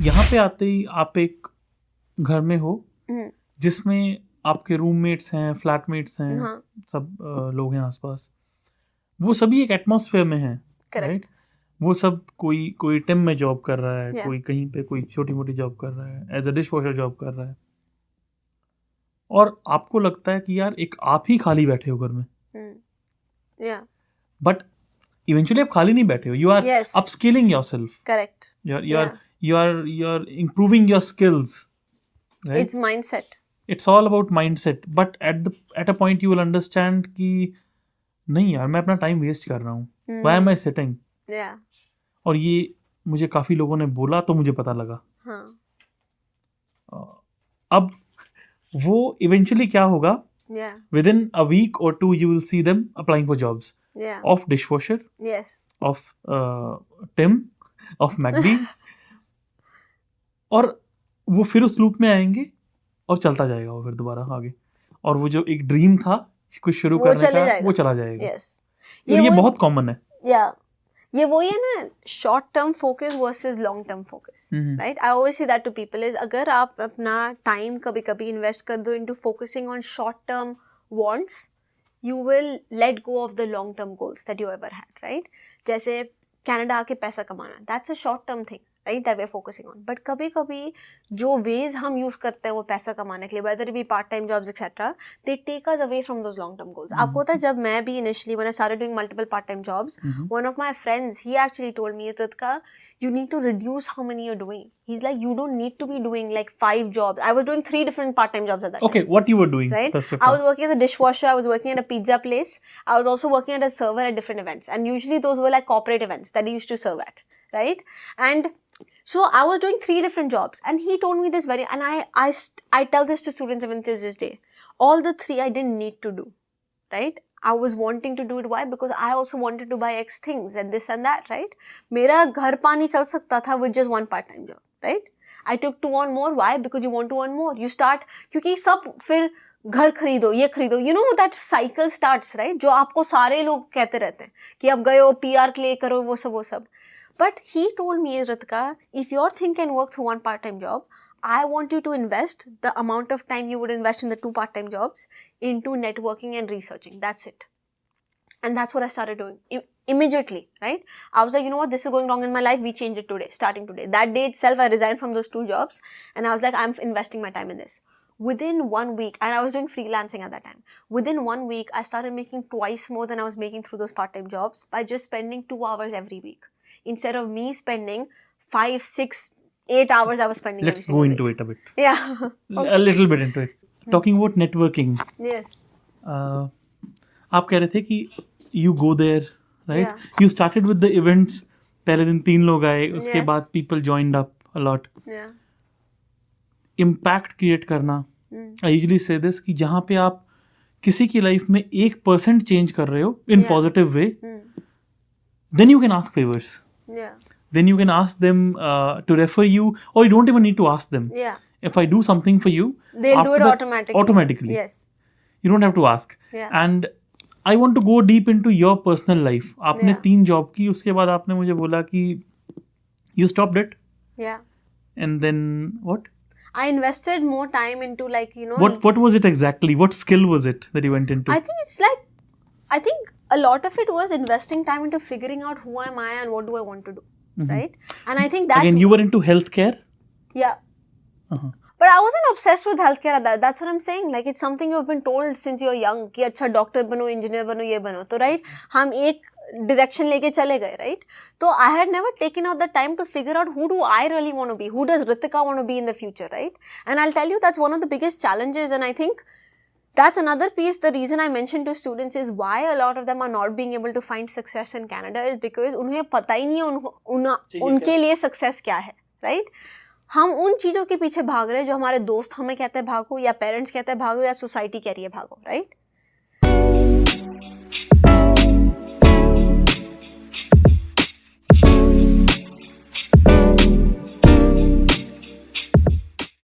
यहाँ पे आते ही आप एक घर में हो जिसमें आपके रूममेट्स हैं, फ्लैटमेट्स हैं, हाँ, सब लोग हैं आसपास। वो सभी एक एटमॉस्फेयर में हैं, राइट? वो सब कोई टिम में जॉब कर रहा है, Yeah. कोई कहीं पे कोई छोटी मोटी जॉब कर रहा है, as a dishwasher job कर रहा है, और आपको लगता है कि यार एक आप ही खाली बैठे हो घर में। Yeah. बट इवेंचुअली आप खाली नहीं बैठे हो, you are Yes. Upskilling yourself, Correct. you are improving your skills, right? It's mindset. It's all about mindset, but at a point you will understand कि नहीं यार, मैं अपना टाइम वेस्ट कर रहा हूँ, why am I sitting? Yeah. और ये मुझे काफी लोगों ने बोला तो मुझे पता लगा। हाँ. अब वो इवेंचुअली क्या होगा, Yeah. within a week or two you will see them applying for jobs Yeah. of dishwasher, Yes. of Tim, of McD, और वो फिर उस लूप में आएंगे और चलता जाएगा वो फिर दोबारा आगे, और वो जो एक ड्रीम था कुछ शुरू करने का वो चला जाएगा। Yes. तो ये बहुत कॉमन है। Yeah. ये वही है ना, short term focus versus long term focus, right? I always say that to people is, अगर आप अपना टाइम कभी कभी इन्वेस्ट कर दो into focusing on short term wants, you will let go of the long term goals that you ever had, right? जैसे Canada आके पैसा कमाना, that's a short term thing, right, that we're focusing on. But कभी कभी जो ways हम use करते हैं वो पैसा कमाने के लिए, whether it be part time jobs etc., they take us away from those long term goals. आपको पता है, जब मैं भी initially when I started doing multiple part time jobs, one of my friends, he actually told me, Ritika, you need to reduce how many you're doing. He's like, you don't need to be doing like 5 jobs. I was doing 3 different part-time jobs at that time. Okay, what you were doing? Right? I was working as a dishwasher. I was working at a pizza place. I was also working as a server at different events. And usually those were like corporate events that I used to serve at. Right? And so I was doing 3 different jobs. And he told me this and I tell this to students even to this day. All the 3 I didn't need to do. Right? I was wanting to do it. Why? Because I also wanted to buy X things and this and that, right? मेरा घर पानी चल सकता था with just one part-time job, right? I took to earn more. Why? Because you want to earn more. You start, क्योंकि सब फिर घर खरीदो, ये खरीदो, you know that cycle starts, right? जो आपको सारे लोग कहते रहते हैं कि अब गए हो PR के लिए करो वो सब. But he told me, Ritika, if your thing can work through one part-time job, I want you to invest the amount of time you would invest in the 2 part-time jobs into networking and researching. That's it. And that's what I started doing immediately, right? I was like, you know what, this is going wrong in my life. We change it today, starting today. That day itself, I resigned from those 2 jobs and I was like, I'm investing my time in this. Within 1 week, and I was doing freelancing at that time. Within 1 week, I started making twice more than I was making through those part-time jobs by just spending 2 hours every week. Instead of me spending 5, 6, 8 hours I was spending. Let's go into it a bit. Yeah. Okay. A little bit into it. Talking about networking. Yes. आप कह रहे थे कि you go there, right? Yeah. You started with the events. पहले दिन 3 लोग आए, उसके Yes. बाद people joined up a lot. Yeah. Impact create करना. I usually say this कि जहाँ पे आप किसी की लाइफ में 1% चेंज कर रहे हो in positive way, then you can ask favors. Yeah. Then you can ask them to refer you, or you don't even need to ask them. Yeah. If I do something for you, They'll do after it that, automatically. Yes. You don't have to ask. Yeah. And I want to go deep into your personal life. आपने Yeah. 3 job की, उसके बाद आपने मुझे बोला कि you stopped it. Yeah. And then what? I invested more time into, like, you know. What was it exactly? What skill was it that you went into? I think a lot of it was investing time into figuring out who am I and what do I want to do, right? And I think that's... Again, you were into healthcare? Yeah. But I wasn't obsessed with healthcare at that. That's what I'm saying. Like, it's something you've been told since you're young कि अच्छा doctor बनो, engineer बनो, ये बनो. तो right, हम एक direction लेके चले गए, right? तो I had never taken out the time to figure out who do I really want to be? Who does Ritika want to be in the future, right? And I'll tell you, that's one of the biggest challenges. And I think that's another piece. The reason I mentioned to students is why a lot of them are not being able to find success in Canada is because उन्हें पता ही नहीं है उनके लिए success क्या है, right? हम उन चीज़ों के पीछे भाग रहे हैं जो हमारे दोस्त हमें कहते हैं भागो, या पेरेंट्स कहते हैं भागो, या सोसाइटी कह रही है भागो, राइट?